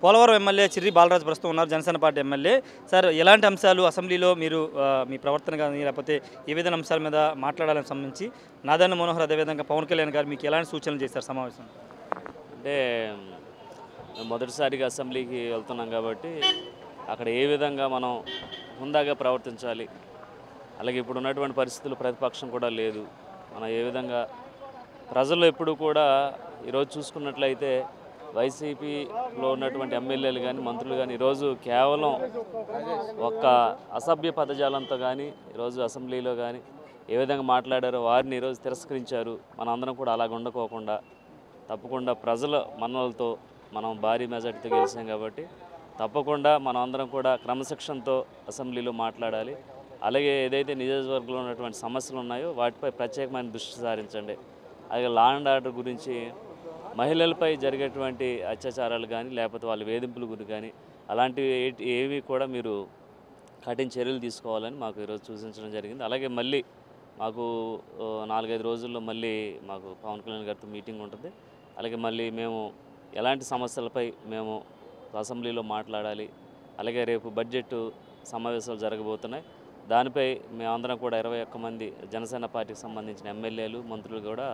Polavaram MLA Chirri Balaraju ప్రస్తుతం ఉన్నారు, Janasena party MLA. Sir, ఎలాంటి అంశాలు అసెంబ్లీలో మీరు మీ ప్రవర్తన కానీ లేకపోతే ఏ విధమైన అంశాల మీద మాట్లాడాలని సంబంధించి నాదెండ్ల మనోహర్ అదేవిధంగా పవన్ కళ్యాణ్ గారు మీకు ఎలాంటి సూచనలు చేశారు సమావేశం? అంటే మొదటిసారిగా అసెంబ్లీకి వెళ్తున్నాం కాబట్టి అక్కడ ఏ విధంగా మనం హుందాగా ప్రవర్తించాలి, అలాగే ఇప్పుడు ఉన్నటువంటి పరిస్థితులు ప్రతిపక్షం కూడా లేదు, మనం ఏ విధంగా ప్రజలు ఎప్పుడు కూడా ఈరోజు చూసుకున్నట్లయితే వైసీపీలో ఉన్నటువంటి ఎమ్మెల్యేలు కానీ మంత్రులు కానీ ఈరోజు కేవలం ఒక్క అసభ్య పదజాలంతో కానీ ఈరోజు అసెంబ్లీలో కానీ ఏ విధంగా మాట్లాడారో వారిని ఈరోజు తిరస్కరించారు. మనందరం కూడా అలాగ ఉండకోకుండా తప్పకుండా ప్రజల మన్నలతో మనం భారీ మెజార్టీతో గెలిచాం కాబట్టి తప్పకుండా మనం అందరం కూడా క్రమశిక్షణతో అసెంబ్లీలో మాట్లాడాలి. అలాగే ఏదైతే నియోజకవర్గంలో ఉన్నటువంటి సమస్యలు ఉన్నాయో వాటిపై ప్రత్యేకమైన దృష్టి సారించండి. అలాగే లా అండ్ ఆర్డర్ గురించి మహిళలపై జరిగేటువంటి అత్యాచారాలు కానీ లేకపోతే వాళ్ళ వేధింపుల గురించి కానీ అలాంటివి ఏవి కూడా మీరు కఠిన చర్యలు తీసుకోవాలని మాకు ఈరోజు సూచించడం జరిగింది. అలాగే మళ్ళీ మాకు 4-5 రోజుల్లో మళ్ళీ మాకు పవన్ కళ్యాణ్ గారితో మీటింగ్ ఉంటుంది. అలాగే మళ్ళీ మేము ఎలాంటి సమస్యలపై మేము అసెంబ్లీలో మాట్లాడాలి, అలాగే రేపు బడ్జెట్ సమావేశాలు జరగబోతున్నాయి, దానిపై మేమందరం కూడా 21 మంది జనసేన పార్టీకి సంబంధించిన ఎమ్మెల్యేలు మంత్రులు కూడా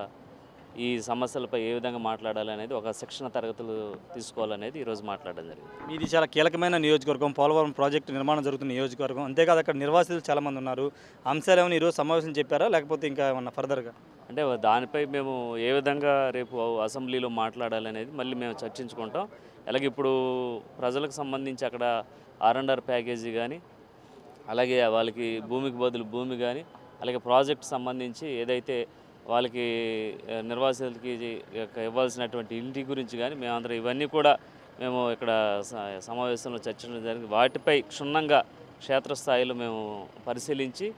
ఈ సమస్యలపై ఏ విధంగా మాట్లాడాలి అనేది ఒక శిక్షణ తరగతులు తీసుకోవాలనేది ఈరోజు మాట్లాడడం జరిగింది. ఇది చాలా కీలకమైన నియోజకవర్గం, పోలవరం ప్రాజెక్టు నిర్మాణం జరుగుతున్న నియోజకవర్గం. అంతేకాదు అక్కడ నిర్వాసితులు చాలామంది ఉన్నారు. అంశాలు ఏమైనా ఈరోజు సమావేశం చెప్పారా లేకపోతే ఇంకా ఏమన్నా ఫర్దర్గా? అంటే దానిపై మేము ఏ విధంగా రేపు అసెంబ్లీలో మాట్లాడాలనేది మళ్ళీ మేము చర్చించుకుంటాం. అలాగే ఇప్పుడు ప్రజలకు సంబంధించి అక్కడ R&R ప్యాకేజీ కానీ అలాగే వాళ్ళకి భూమికి బదులు భూమి కానీ అలాగే ప్రాజెక్ట్ సంబంధించి ఏదైతే వాళ్ళకి నిర్వాసితులకి ఇవ్వాల్సినటువంటి ఇంటి గురించి కానీ మేమందరం ఇవన్నీ కూడా మేము ఇక్కడ సమావేశంలో చర్చించడం జరిగింది. వాటిపై క్షుణ్ణంగా క్షేత్రస్థాయిలో మేము పరిశీలించి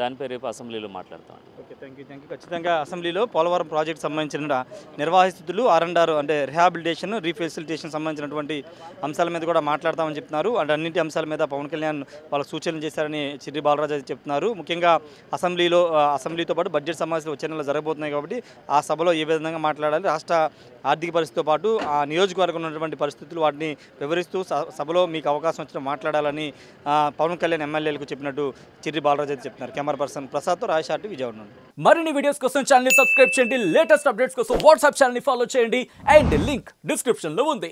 దానిపై రేపు అసెంబ్లీలో మాట్లాడతాం. Okay, thank you. ఖచ్చితంగా అసెంబ్లీలో పోలవరం ప్రాజెక్ట్ సంబంధించిన నిర్వాసితులు R&R అంటే రిహాబిలిటేషన్ రీఫెసిలిటేషన్ సంబంధించినటువంటి అంశాల మీద కూడా మాట్లాడతామని చెప్తున్నారు. అంటే అన్నింటి అంశాల మీద పవన్ కళ్యాణ్ వాళ్ళకు సూచనలు చేశారని చిర్రి బాలరాజు అయితే చెప్తున్నారు. ముఖ్యంగా అసెంబ్లీతో పాటు బడ్జెట్ సమావేశాలు వచ్చే నెలలో జరగబోతున్నాయి కాబట్టి ఆ సభలో ఏ విధంగా మాట్లాడాలి, రాష్ట్ర ఆర్థిక పరిస్థితితో పాటు ఆ నియోజకవర్గంలో ఉన్నటువంటి పరిస్థితులు వాటిని వివరిస్తూ సభలో మీకు అవకాశం వచ్చిన మాట్లాడాలని పవన్ కళ్యాణ్ ఎమ్మెల్యేలకు చెప్పినట్టు చిర్రి బాలరాజు అయితే చెప్తున్నారు. కెమెరా పర్సన్ ప్రసాద్తో రాజశేఖర్, విజయవాడ నుండి. మరిన్ని వీడియోస్ కోసం ఛానల్ ని సబ్స్క్రైబ్ చేయండి, లేటెస్ట్ అప్డేట్స్ కోసం వాట్సాప్ ఛానల్ ని ఫాలో చేయండి అండ్ లింక్ డిస్క్రిప్షన్ లో ఉంది.